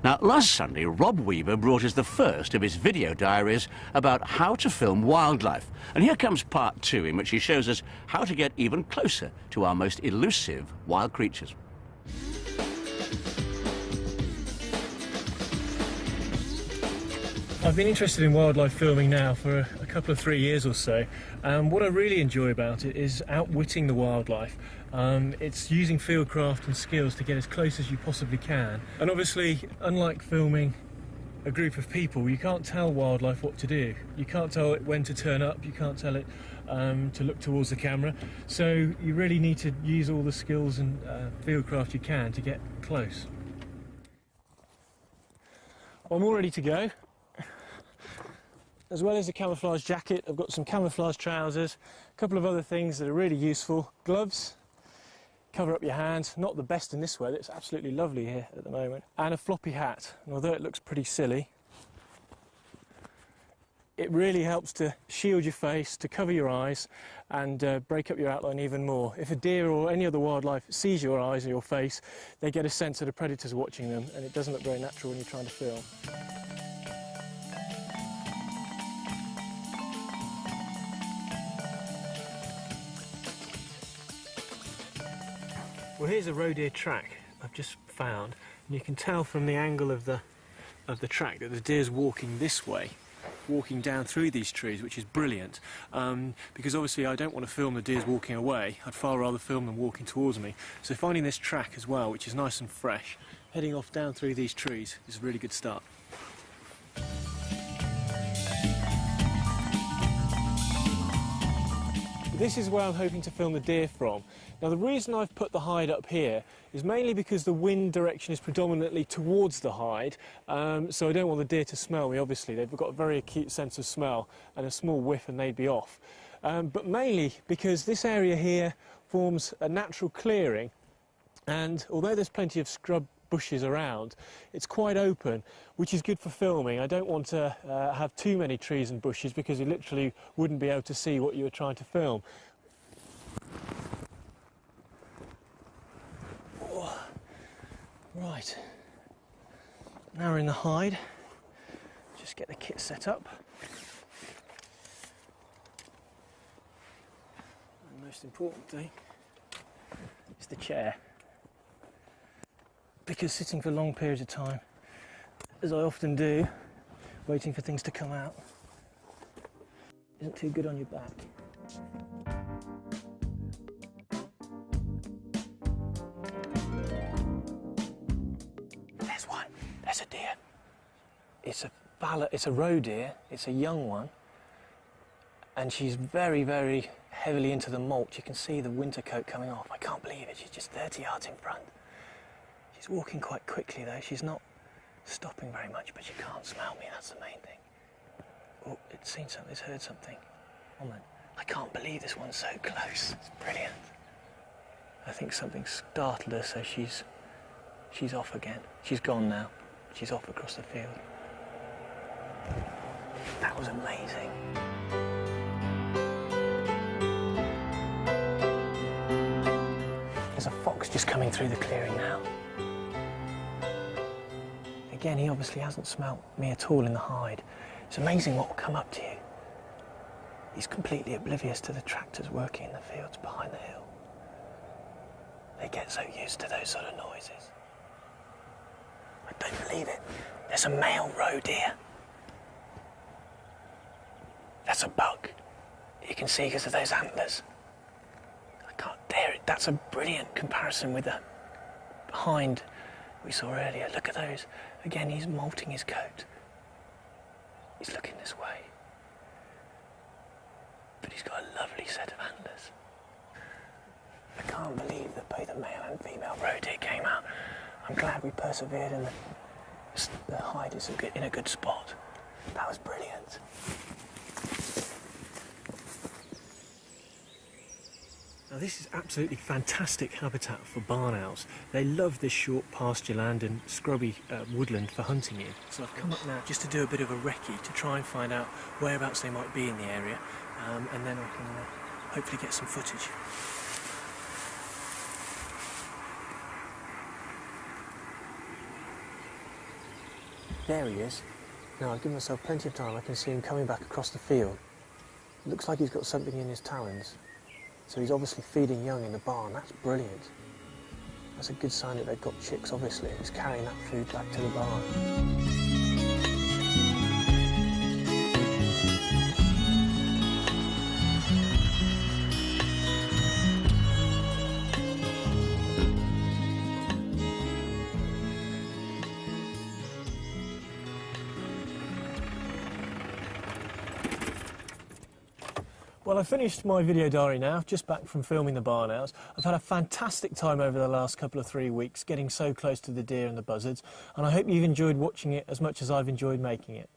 Now, last Sunday, Rob Weaver brought us the first of his video diaries about how to film wildlife. And here comes part 2, in which he shows us how to get even closer to our most elusive wild creatures. I've been interested in wildlife filming now for a couple of 3 years or so. What I really enjoy about it is outwitting the wildlife. It's using fieldcraft and skills to get as close as you possibly can. And obviously, unlike filming a group of people, you can't tell wildlife what to do. You can't tell it when to turn up, you can't tell it to look towards the camera. So you really need to use all the skills and fieldcraft you can to get close. Well, I'm all ready to go. As well as a camouflage jacket, I've got some camouflage trousers, a couple of other things that are really useful. Gloves, cover up your hands, not the best in this weather, it's absolutely lovely here at the moment. And a floppy hat, and although it looks pretty silly, it really helps to shield your face, to cover your eyes, and break up your outline even more. If a deer or any other wildlife sees your eyes or your face, they get a sense that a predator's watching them, and it doesn't look very natural when you're trying to film. Well, here's a roe deer track I've just found, and you can tell from the angle of the track that the deer's walking this way, walking down through these trees, which is brilliant, because obviously I don't want to film the deers walking away. I'd far rather film them walking towards me. So finding this track as well, which is nice and fresh, heading off down through these trees, is a really good start. This is where I'm hoping to film the deer from. Now, the reason I've put the hide up here is mainly because the wind direction is predominantly towards the hide, so I don't want the deer to smell me, obviously. They've got a very acute sense of smell, and a small whiff and they'd be off. But mainly because this area here forms a natural clearing, and although there's plenty of scrub bushes around, it's quite open, which is good for filming. I don't want to have too many trees and bushes because you literally wouldn't be able to see what you were trying to film. Oh. Right, now we're in the hide. Just get the kit set up. And the most important thing is the chair. Because sitting for long periods of time, as I often do, waiting for things to come out, isn't too good on your back. There's one, there's a deer. It's a roe deer, it's a young one, and she's very, very heavily into the mulch. You can see the winter coat coming off. I can't believe it, she's just 30 yards in front. She's walking quite quickly though, she's not stopping very much, but she can't smell me, that's the main thing. Oh, it's seen something, it's heard something. Woman, I can't believe this one's so close, it's brilliant. I think something startled her, so she's off again. She's gone now, she's off across the field. That was amazing. There's a fox just coming through the clearing now. Again, he obviously hasn't smelt me at all in the hide. It's amazing what will come up to you. He's completely oblivious to the tractors working in the fields behind the hill. They get so used to those sort of noises. I don't believe it. There's a male roe deer. That's a buck. You can see because of those antlers. I can't dare it. That's a brilliant comparison with the hind we saw earlier. Look at those. Again, he's molting his coat. He's looking this way. But he's got a lovely set of antlers. I can't believe that both the male and female roe deer came out. I'm glad we persevered and the hide is in a good spot. That was brilliant. Now, this is absolutely fantastic habitat for barn owls. They love this short pasture land and scrubby woodland for hunting in. So I've come up now just to do a bit of a recce to try and find out whereabouts they might be in the area, and then I can hopefully get some footage. There he is. Now, I've given myself plenty of time. I can see him coming back across the field. It looks like he's got something in his talons. So he's obviously feeding young in the barn. That's brilliant. That's a good sign that they've got chicks, obviously. He's carrying that food back to the barn. Well, I've finished my video diary now, just back from filming the barn owls. I've had a fantastic time over the last couple of 3 weeks, getting so close to the deer and the buzzards, and I hope you've enjoyed watching it as much as I've enjoyed making it.